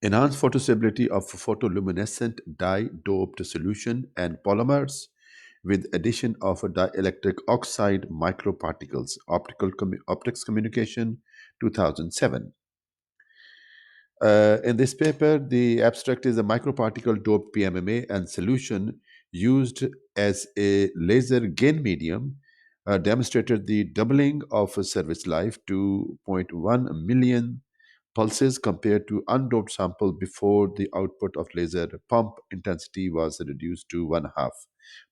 enhanced photostability of photoluminescent dye-doped solution and polymers with addition of a dielectric oxide microparticles. Optics Communication, 2007. In this paper, the abstract is a microparticle doped PMMA and solution used as a laser gain medium demonstrated the doubling of a service life to zero point 0.1 million pulses compared to undoped sample before the output of laser pump intensity was reduced to one half.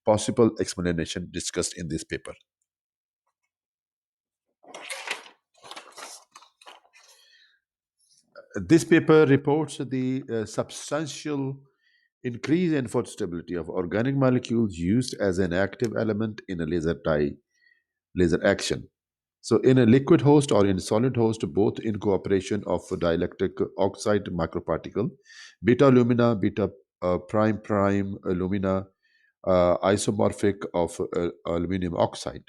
Possible explanation discussed in this paper. This paper reports the substantial increase in photostability of organic molecules used as an active element in a laser action. So, in a liquid host or in solid host, both in cooperation of dielectric oxide microparticle, beta lumina, beta prime lumina, isomorphic of aluminum oxide,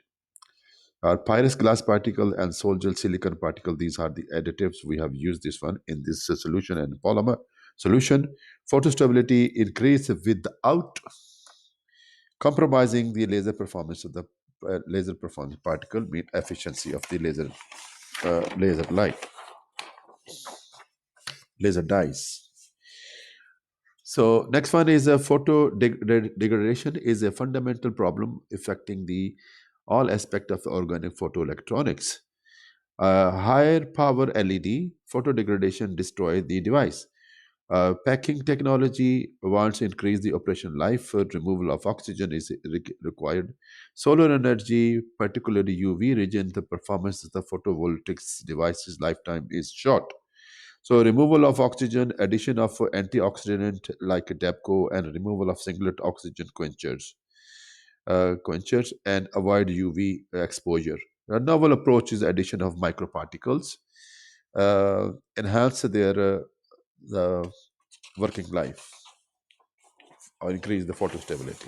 Pyrus glass particle and sol gel silicon particle. These are the additives. We have used this one in this solution and polymer solution. Photostability increase without compromising the laser performance of the laser performance particle, mean efficiency of the laser light, laser dyes. So next one is a degradation is a fundamental problem affecting the all aspect of organic photoelectronics. Higher power LED photo degradation destroy the device. Packing technology wants to increase the operation life. Removal of oxygen is required. Solar energy, particularly UV region, the performance of the photovoltaics device's lifetime is short. So removal of oxygen, addition of antioxidant like DEPCO, and removal of singlet oxygen quenchers, and avoid UV exposure. A novel approach is addition of microparticles, enhance their the working life or increase the photostability.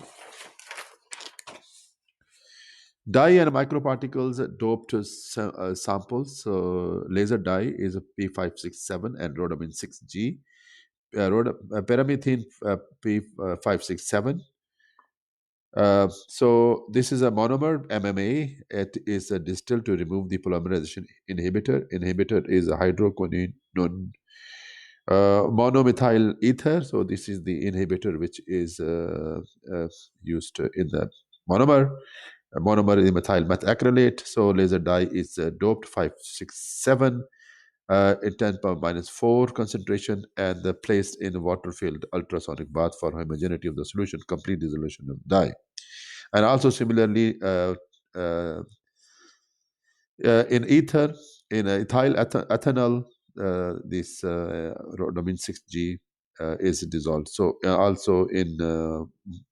Dye and microparticles doped samples. So laser dye is a P567 and rhodamine 6G. Paramethine P567. So this is a monomer MMA. It is a distilled to remove the polymerization inhibitor. Inhibitor is a hydroquinone monomethyl ether. So this is the inhibitor which is used in the monomer. A monomer is methyl methacrylate. So laser dye is doped 567 in 10 power minus 4 concentration and placed in water-filled ultrasonic bath for homogeneity of the solution, complete dissolution of dye. And also similarly, uh, in ether, in ethyl ethanol, this rhodamine 6G is dissolved. So also in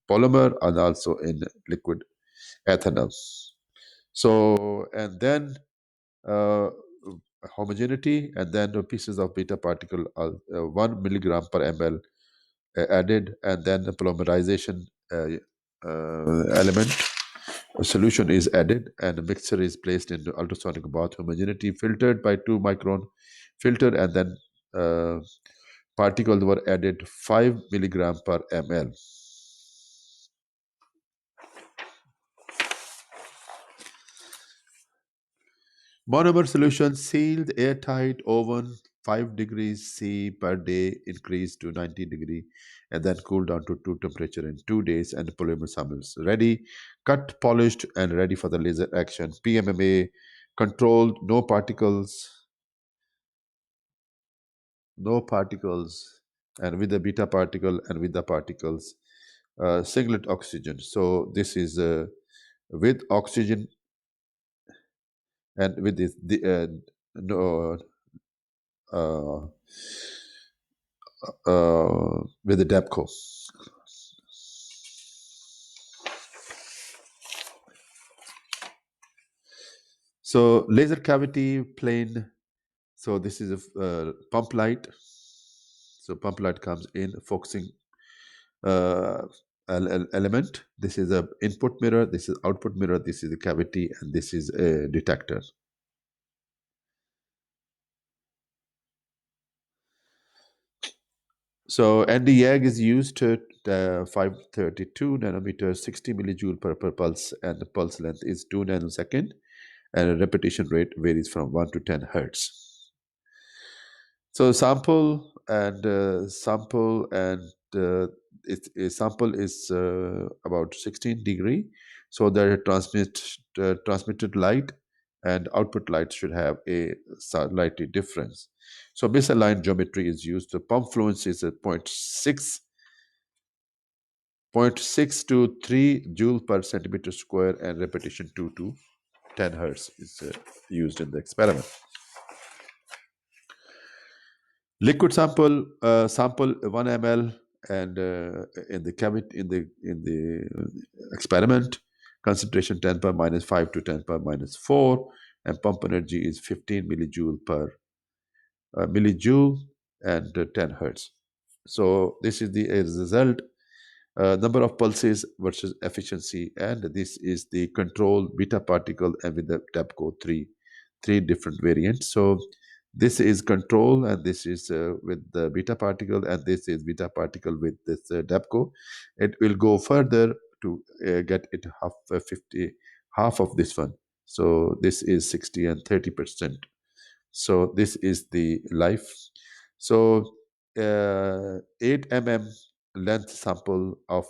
polymer and also in liquid ethanol. So and then uh, homogeneity and then the pieces of beta particle 1 milligram per ml added, and then the polymerization element a solution is added and a mixture is placed into ultrasonic bath, homogeneity filtered by 2 micron filter, and then particles were added 5 milligram per ml. Monomer solution sealed airtight oven 5 degrees C per day increased to 90 degree and then cooled down to 2 temperature in 2 days, and polymer samples ready, cut, polished and ready for the laser action. PMMA controlled, no particles, and with the beta particle and with the particles, singlet oxygen. So this is with oxygen and with this no uh, with the DEPCO. So laser cavity plane. So this is a pump light. So pump light comes in focusing uh, element. This is a input mirror. This is output mirror. This is a cavity, and this is a detector. So Nd:YAG is used to 532 nanometers, 60 millijoule per pulse, and the pulse length is 2 nanosecond, and a repetition rate varies from 1 to 10 hertz. So sample and a sample is about 16 degree. So the transmitted light and output light should have a slightly difference. So misaligned geometry is used. The pump fluence is at point 6 to 3 joule per centimeter square, and repetition 2 to 10 hertz is used in the experiment. Liquid sample 1 ml, and in the cavity in the experiment, concentration 10 per minus 5 to 10 per minus 4, and pump energy is 15 millijoule and 10 hertz. So this is the result, number of pulses versus efficiency, and this is the control beta particle, and with the TEPCO three different variants. So this is control, and this is with the beta particle, and this is beta particle with this DAPCO. It will go further to get it half of this one. So this is 60 and 30%. So this is the life. So 8 length sample of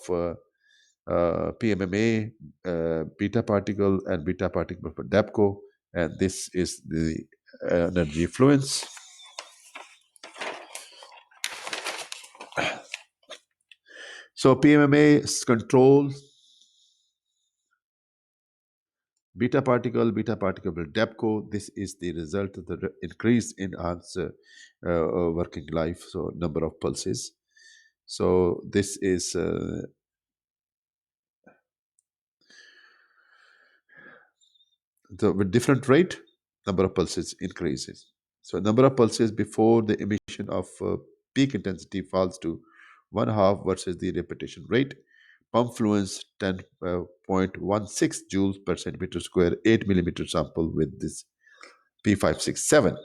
PMMA, beta particle, and beta particle for DAPCO, and this is the energy fluence. So PMMA controls beta particle with DAPCO. This is the result of the increase in answer working life, so number of pulses. So this is with different rate, number of pulses increases. So number of pulses before the emission of peak intensity falls to one half versus the repetition rate. Pump fluence 10.16 joules per centimeter square, 8 millimeter sample with this P567,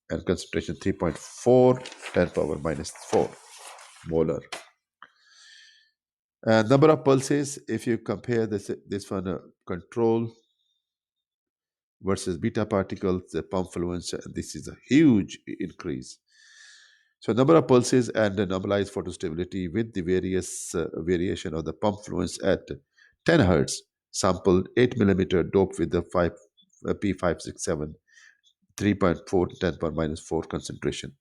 and concentration 3.4, 10 power minus 4 molar. And number of pulses, if you compare this one control versus beta particles, the pump fluence, this is a huge increase. So number of pulses and the normalized photostability with the various variation of the pump fluence at 10 hertz, sample 8 millimeter doped with the 5 P567, 3.4 10 power minus 4 concentration.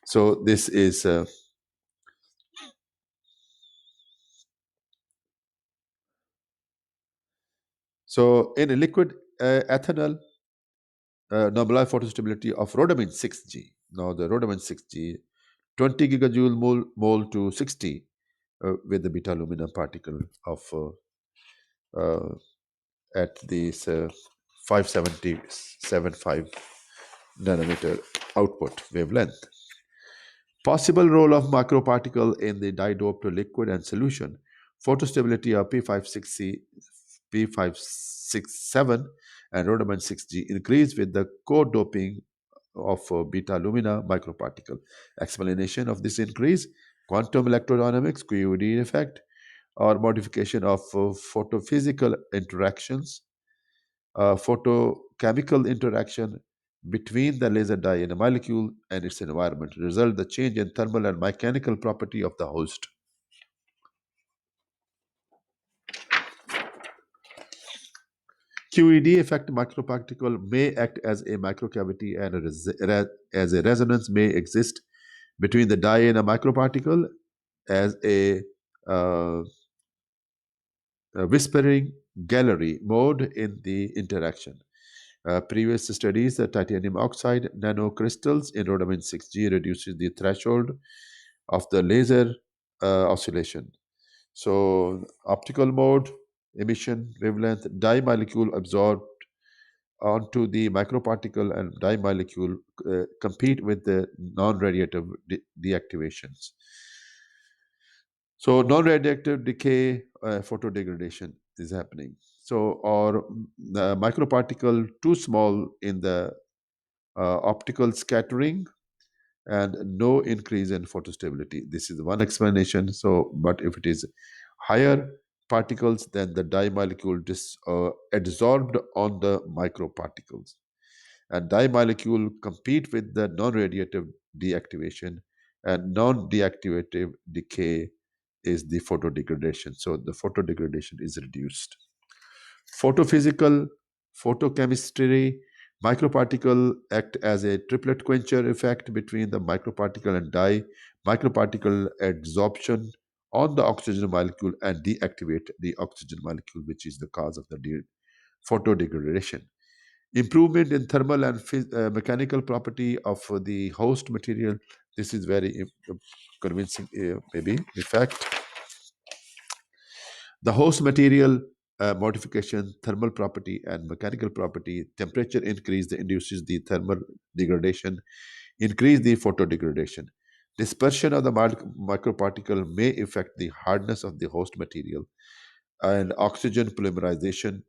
So this is so in a liquid ethanol, normalized photostability of rhodamine 6G. Now the rhodamine 6G, 20 gigajoule mole to 60 with the beta aluminum particle of at this 577.5 nanometer output wavelength. Possible role of microparticle in the dye-doped liquid and solution. Photostability of P560, P567 and rhodamine 6G increase with the co-doping of beta alumina microparticle. Explanation of this increase: quantum electrodynamics, QED effect, or modification of photophysical interactions, photochemical interaction between the laser dye in a molecule and its environment result the change in thermal and mechanical property of the host. QED effect: microparticle may act as a microcavity, and as a resonance may exist between the dye and a microparticle as uh, a whispering gallery mode in the interaction. Previous studies, the titanium oxide nanocrystals in rhodamine 6G reduces the threshold of the laser oscillation. So, optical mode, emission, wavelength, dye molecule absorbed onto the microparticle, and dye molecule compete with the non-radiative deactivations. So non-radioactive decay, photodegradation is happening. So, or the microparticle too small in the optical scattering, and no increase in photostability. This is one explanation. So, but if it is higher particles, then the dye molecule adsorbed on the microparticles, and dye molecule compete with the non-radiative deactivation, and non-deactivative decay is the photodegradation. So the photodegradation is reduced. Photophysical, photochemistry, microparticle act as a triplet quencher effect between the microparticle and dye. Microparticle adsorption on the oxygen molecule and deactivate the oxygen molecule, which is the cause of the photodegradation. Improvement in thermal and mechanical property of the host material. This is very convincing, maybe. In fact, the host material modification, thermal property and mechanical property, temperature increase that induces the thermal degradation, increase the photodegradation. Dispersion of the microparticle may affect the hardness of the host material, and oxygen polymerization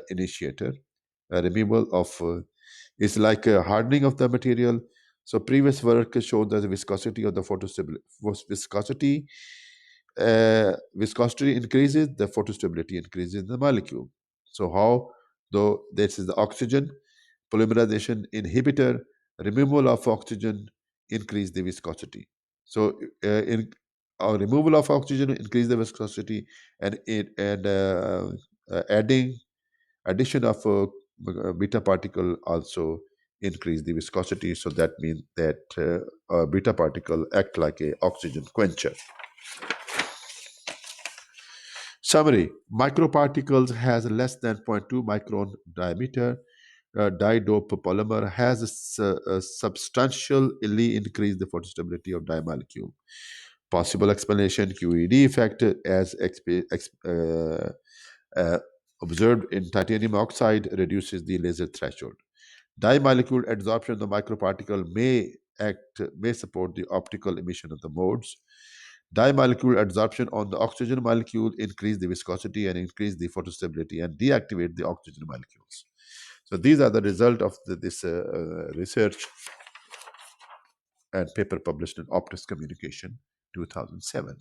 initiator, removal of is like a hardening of the material. So previous work showed that the viscosity of the viscosity increases, the photostability increases in the molecule. So how? Though this is the oxygen polymerization inhibitor, removal of oxygen increase the viscosity. So in removal of oxygen increase the viscosity, and adding addition of a beta particle also increase the viscosity. So that means that a beta particle act like a oxygen quencher. Summary: microparticles has less than zero point 0.2 micron diameter. Dye-dope polymer has substantially increased the photostability of dye molecule. Possible explanation: QED effect as uh, observed in titanium oxide reduces the laser threshold. Dye molecule adsorption of the microparticle may support the optical emission of the modes. Dye molecule adsorption on the oxygen molecule increase the viscosity and increase the photostability and deactivate the oxygen molecules. So these are the result of this research and paper published in Optics Communication 2007.